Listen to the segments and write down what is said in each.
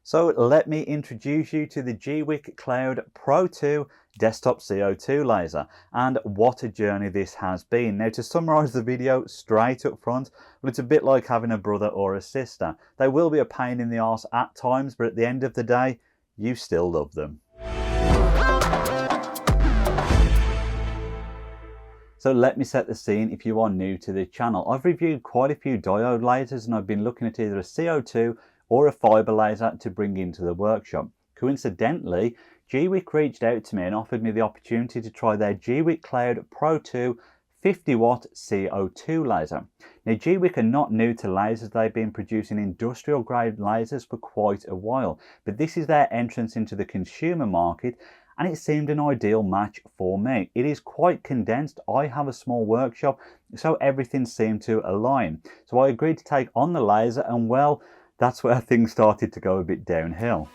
So let me introduce you to the Gweike Cloud Pro II desktop CO2 laser, and what a journey this has been. Now, to summarize the video straight up front, well, it's a bit like having a brother or a sister. They will be a pain in the arse at times, but at the end of the day, you still love them. So let me set the scene if you are new to the channel. I've reviewed quite a few diode lasers, and I've been looking at either a CO2 or a fiber laser to bring into the workshop. Coincidentally, Gweike reached out to me and offered me the opportunity to try their GweikeCloud Pro II 50-watt CO2 laser. Now, Gweike are not new to lasers. They've been producing industrial grade lasers for quite a while, but this is their entrance into the consumer market, and it seemed an ideal match for me. It is quite condensed. I have a small workshop, so everything seemed to align. So I agreed to take on the laser, and well, that's where things started to go a bit downhill.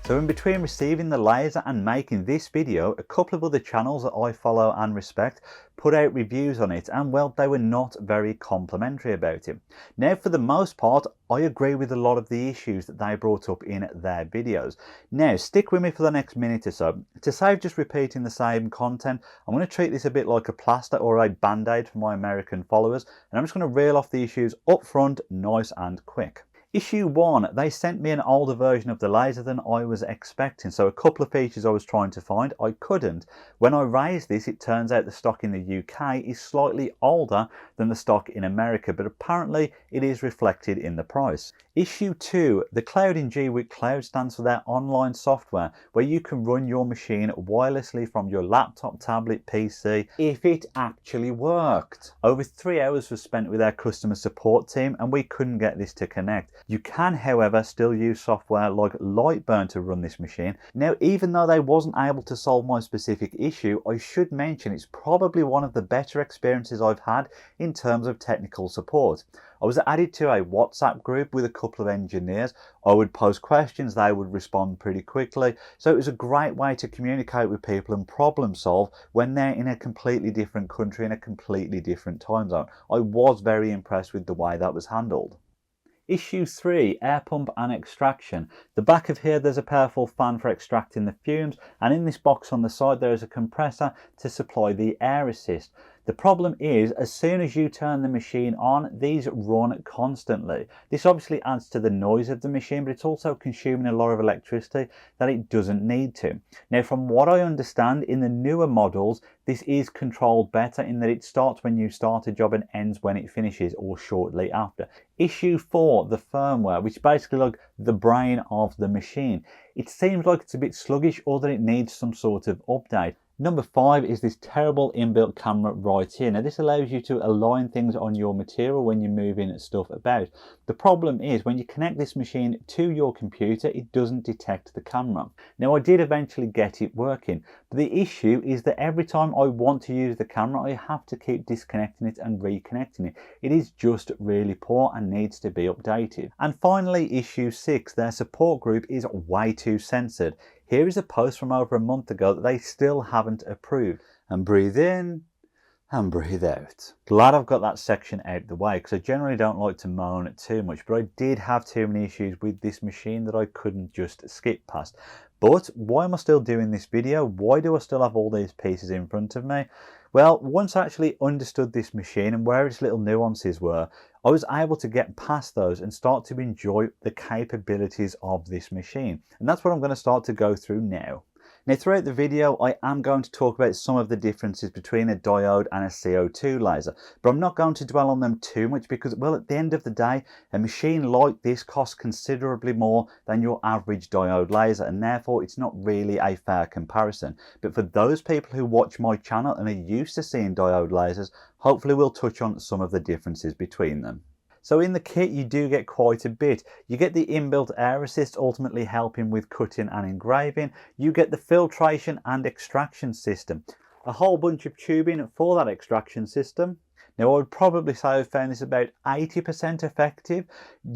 So in between receiving the laser and making this video, a couple of other channels that I follow and respect put out reviews on it, and well, they were not very complimentary about it. Now, for the most part, I agree with a lot of the issues that they brought up in their videos. Now, stick with me for the next minute or so. To save just repeating the same content, I'm going to treat this a bit like a plaster or a band-aid for my American followers, and I'm just going to reel off the issues up front, nice and quick. Issue 1, they sent me an older version of the laser than I was expecting, so a couple of features I was trying to find, I couldn't. When I raised this, it turns out the stock in the UK is slightly older than the stock in America, but apparently it is reflected in the price. Issue 2, the cloud in Gweike Cloud stands for their online software, where you can run your machine wirelessly from your laptop, tablet, PC, if it actually worked. Over 3 hours was spent with our customer support team, and we couldn't get this to connect. You can, however, still use software like Lightburn to run this machine. Now, even though they wasn't able to solve my specific issue, I should mention it's probably one of the better experiences I've had in terms of technical support. I was added to a WhatsApp group with a couple of engineers. I would post questions, they would respond pretty quickly. So it was a great way to communicate with people and problem solve when they're in a completely different country in a completely different time zone. I was very impressed with the way that was handled. Issue 3, air pump and extraction. The back of here, there's a powerful fan for extracting the fumes, and in this box on the side there is a compressor to supply the air assist. The problem is, as soon as you turn the machine on, these run constantly. This obviously adds to the noise of the machine, but it's also consuming a lot of electricity that it doesn't need to. Now, from what I understand, in the newer models, this is controlled better in that it starts when you start a job and ends when it finishes or shortly after. Issue 4, the firmware, which is basically like the brain of the machine. It seems like it's a bit sluggish or that it needs some sort of update. Number 5 is this terrible inbuilt camera right here. Now, this allows you to align things on your material when you're moving stuff about. The problem is when you connect this machine to your computer, it doesn't detect the camera. Now, I did eventually get it working, but the issue is that every time I want to use the camera, I have to keep disconnecting it and reconnecting it. It is just really poor and needs to be updated. And finally, issue 6, their support group is way too censored. Here is a post from over a month ago that they still haven't approved. And breathe in and breathe out. Glad I've got that section out the way, because I generally don't like to moan too much, but I did have too many issues with this machine that I couldn't just skip past. But why am I still doing this video? Why do I still have all these pieces in front of me? Well, once I actually understood this machine and where its little nuances were, I was able to get past those and start to enjoy the capabilities of this machine. And that's what I'm going to start to go through now. Now, throughout the video, I am going to talk about some of the differences between a diode and a CO2 laser, but I'm not going to dwell on them too much because, well, at the end of the day, a machine like this costs considerably more than your average diode laser, and therefore it's not really a fair comparison. But for those people who watch my channel and are used to seeing diode lasers, hopefully we'll touch on some of the differences between them. So in the kit you do get quite a bit. You get the inbuilt air assist, ultimately helping with cutting and engraving. You get the filtration and extraction system. A whole bunch of tubing for that extraction system. Now, I would probably say I found this about 80% effective.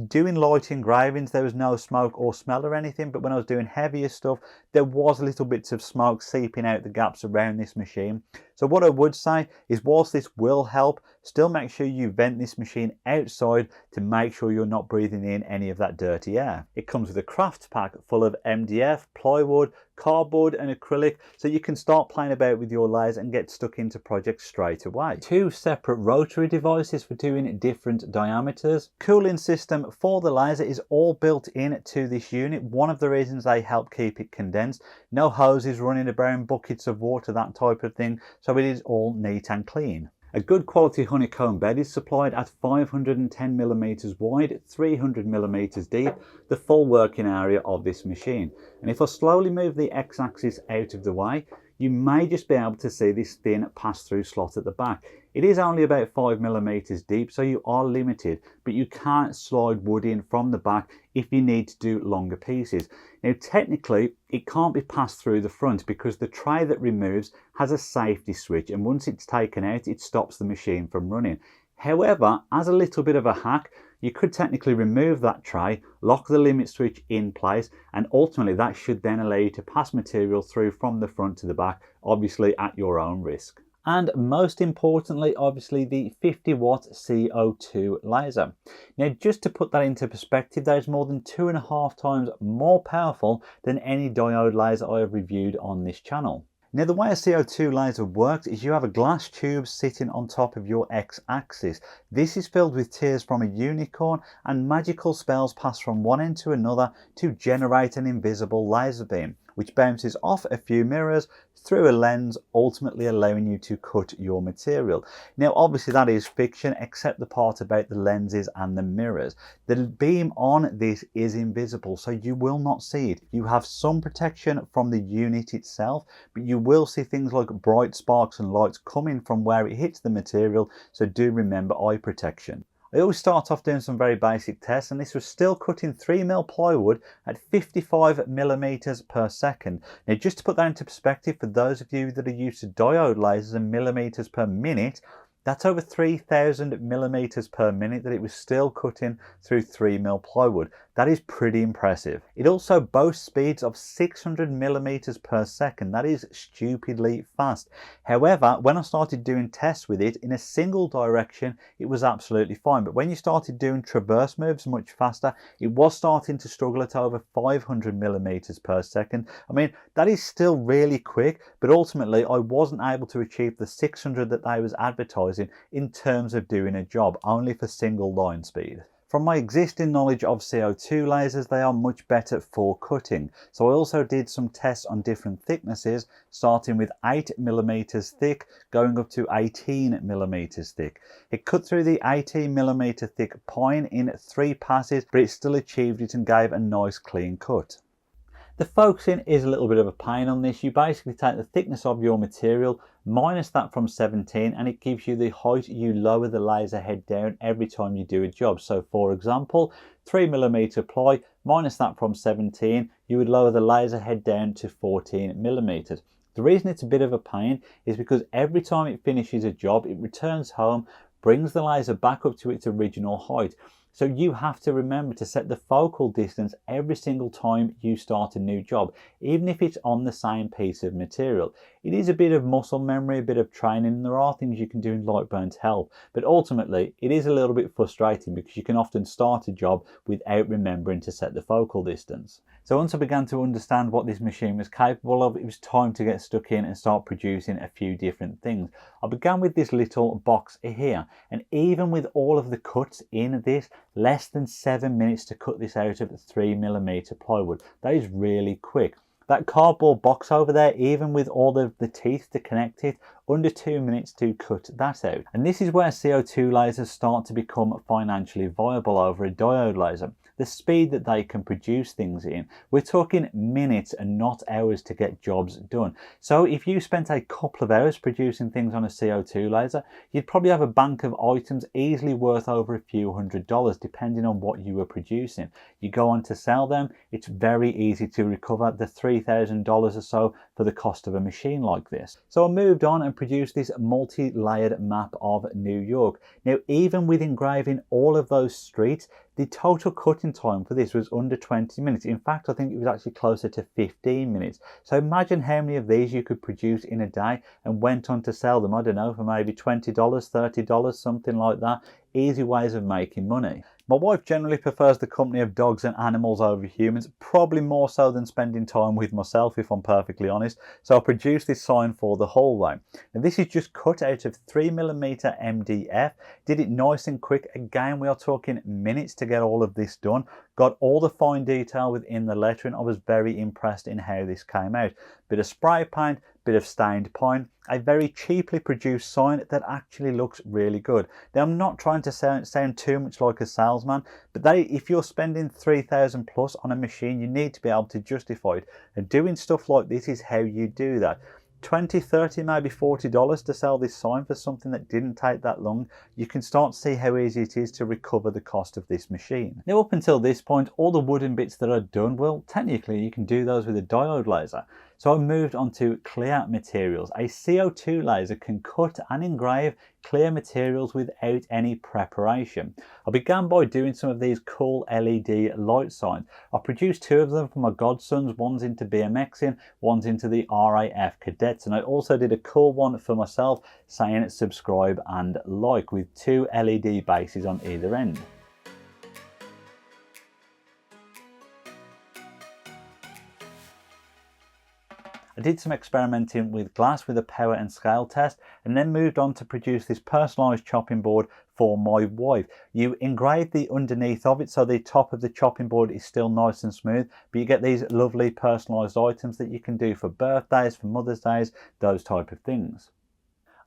Doing light engravings, there was no smoke or smell or anything, but when I was doing heavier stuff, there was little bits of smoke seeping out the gaps around this machine. So what I would say is, whilst this will help, still make sure you vent this machine outside to make sure you're not breathing in any of that dirty air. It comes with a craft pack full of MDF, plywood, cardboard and acrylic, so you can start playing about with your laser and get stuck into projects straight away. 2 separate rotary devices for doing different diameters. Cooling system for the laser is all built in to this unit. One of the reasons they help keep it condensed. No hoses running around, buckets of water, that type of thing, so it is all neat and clean. A good quality honeycomb bed is supplied at 510mm wide, 300mm deep, the full working area of this machine. And if I slowly move the X-axis out of the way, you may just be able to see this thin pass-through slot at the back. It is only about 5mm deep, so you are limited, but you can't slide wood in from the back if you need to do longer pieces. Now technically it can't be passed through the front because the tray that removes has a safety switch, and once it's taken out it stops the machine from running. However, as a little bit of a hack, you could technically remove that tray, lock the limit switch in place, and ultimately that should then allow you to pass material through from the front to the back, obviously at your own risk. And most importantly, obviously, the 50-watt CO2 laser. Now, just to put that into perspective, that is more than 2.5 times more powerful than any diode laser I have reviewed on this channel. Now, the way a CO2 laser works is you have a glass tube sitting on top of your X-axis. This is filled with tears from a unicorn, and magical spells pass from one end to another to generate an invisible laser beam, which bounces off a few mirrors through a lens, ultimately allowing you to cut your material. Now obviously that is fiction, except the part about the lenses and the mirrors. The beam on this is invisible, so you will not see it. You have some protection from the unit itself, but you will see things like bright sparks and lights coming from where it hits the material, so do remember eye protection. I always start off doing some very basic tests, and this was still cutting 3mm plywood at 55mm per second. Now just to put that into perspective, for those of you that are used to diode lasers and millimeters per minute, that's over 3000mm per minute that it was still cutting through 3mm plywood. That is pretty impressive. It also boasts speeds of 600mm per second. That is stupidly fast. However, when I started doing tests with it in a single direction, it was absolutely fine. But when you started doing traverse moves much faster, it was starting to struggle at over 500mm per second. I mean, that is still really quick, but ultimately I wasn't able to achieve the 600 that they was advertising in terms of doing a job, only for single line speed. From my existing knowledge of CO2 lasers, they are much better for cutting. So I also did some tests on different thicknesses, starting with 8mm thick, going up to 18mm thick. It cut through the 18mm thick pine in 3 passes, but it still achieved it and gave a nice clean cut. The focusing is a little bit of a pain on this. You basically take the thickness of your material, minus that from 17, and it gives you the height you lower the laser head down every time you do a job. So for example, 3mm ply, minus that from 17, you would lower the laser head down to 14mm. The reason it's a bit of a pain is because every time it finishes a job, it returns home, brings the laser back up to its original height. So you have to remember to set the focal distance every single time you start a new job, even if it's on the same piece of material. It is a bit of muscle memory, a bit of training, and there are things you can do in Lightburn to help, but ultimately it is a little bit frustrating because you can often start a job without remembering to set the focal distance. So once I began to understand what this machine was capable of, it was time to get stuck in and start producing a few different things. I began with this little box here, and even with all of the cuts in this, less than 7 minutes to cut this out of 3mm plywood. That is really quick. That cardboard box over there, even with all of the teeth to connect it, under 2 minutes to cut that out. And this is where CO2 lasers start to become financially viable over a diode laser. The speed that they can produce things in, we're talking minutes and not hours to get jobs done. So if you spent a couple of hours producing things on a CO2 laser, you'd probably have a bank of items easily worth over a few $100s depending on what you were producing. You go on to sell them, it's very easy to recover the $3,000 or so for the cost of a machine like this. So I moved on and produced this multi-layered map of New York. Now even with engraving all of those streets, The total cutting time for this was under 20 minutes. In fact, I think it was actually closer to 15 minutes. So imagine how many of these you could produce in a day and went on to sell them, I don't know, for maybe $20, $30, something like that. Easy ways of making money. My wife generally prefers the company of dogs and animals over humans, probably more so than spending time with myself, if I'm perfectly honest. So I produced this sign for the hallway. Now this is just cut out of 3mm MDF. Did it nice and quick. Again, we are talking minutes to get all of this done. Got all the fine detail within the lettering. I was very impressed in how this came out. Bit of spray paint, bit of stained pine, a very cheaply produced sign that actually looks really good. Now I'm not trying to sound too much like a salesman, but if you're spending 3,000 plus on a machine, you need to be able to justify it. And doing stuff like this is how you do that. $20, $30, maybe $40 to sell this sign for something that didn't take that long. You can start to see how easy it is to recover the cost of this machine. Now up until this point, all the wooden bits that are done, well, technically you can do those with a diode laser. So I moved on to clear materials. A CO2 laser can cut and engrave clear materials without any preparation. I began by doing some of these cool LED light signs. I produced 2 of them for my godsons, one's into BMXing, one's into the RAF cadets, and I also did a cool one for myself saying subscribe and like with 2 LED bases on either end. I did some experimenting with glass with a power and scale test, and then moved on to produce this personalised chopping board for my wife. You engrave the underneath of it so the top of the chopping board is still nice and smooth, but you get these lovely personalised items that you can do for birthdays, for Mother's Days, those type of things.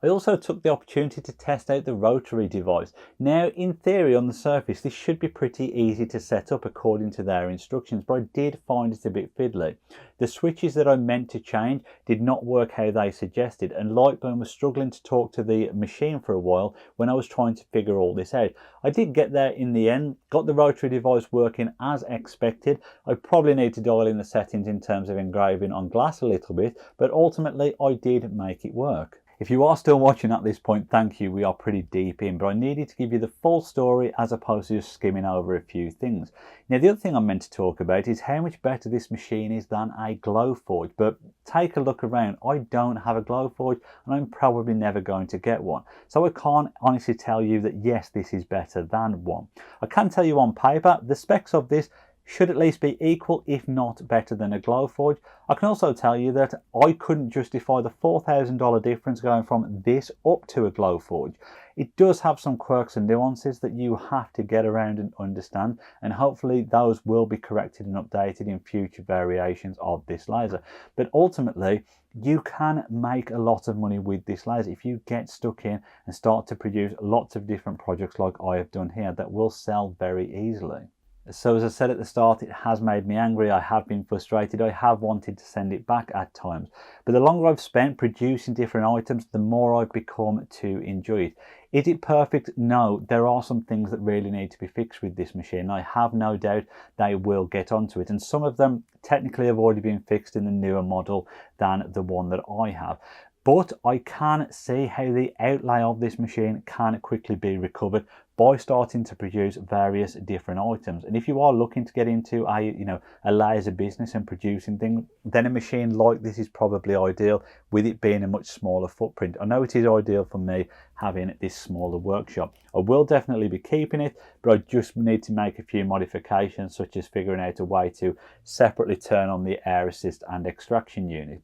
I also took the opportunity to test out the rotary device. Now, in theory, on the surface, this should be pretty easy to set up according to their instructions, but I did find it a bit fiddly. The switches that I meant to change did not work how they suggested, and Lightburn was struggling to talk to the machine for a while when I was trying to figure all this out. I did get there in the end, got the rotary device working as expected. I probably need to dial in the settings in terms of engraving on glass a little bit, but ultimately I did make it work. If you are still watching at this point, thank you, we are pretty deep in, but I needed to give you the full story as opposed to just skimming over a few things. Now the other thing I'm meant to talk about is how much better this machine is than a Glowforge, but take a look around. I don't have a Glowforge and I'm probably never going to get one. So I can't honestly tell you that yes, this is better than one. I can tell you on paper, the specs of this should at least be equal, if not better than a Glowforge. I can also tell you that I couldn't justify the $4,000 difference going from this up to a Glowforge. It does have some quirks and nuances that you have to get around and understand, and hopefully those will be corrected and updated in future variations of this laser. But ultimately, you can make a lot of money with this laser if you get stuck in and start to produce lots of different projects like I have done here that will sell very easily. So as I said at the start, it has made me angry, I have been frustrated, I have wanted to send it back at times. But the longer I've spent producing different items, the more I've become to enjoy it. Is it perfect? No, there are some things that really need to be fixed with this machine. I have no doubt they will get onto it, and some of them technically have already been fixed in the newer model than the one that I have. But I can see how the outlay of this machine can quickly be recovered by starting to produce various different items. And if you are looking to get into a laser business and producing things, then a machine like this is probably ideal, with it being a much smaller footprint. I know it is ideal for me having this smaller workshop. I will definitely be keeping it, but I just need to make a few modifications, such as figuring out a way to separately turn on the air assist and extraction unit.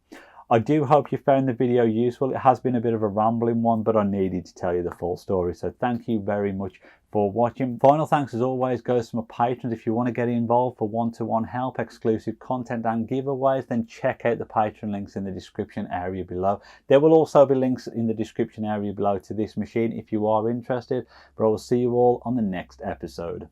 I do hope you found the video useful. It has been a bit of a rambling one, but I needed to tell you the full story. So thank you very much for watching. Final thanks as always goes to my patrons. If you want to get involved for one-to-one help, exclusive content and giveaways, then check out the Patreon links in the description area below. There will also be links in the description area below to this machine if you are interested. But I will see you all on the next episode.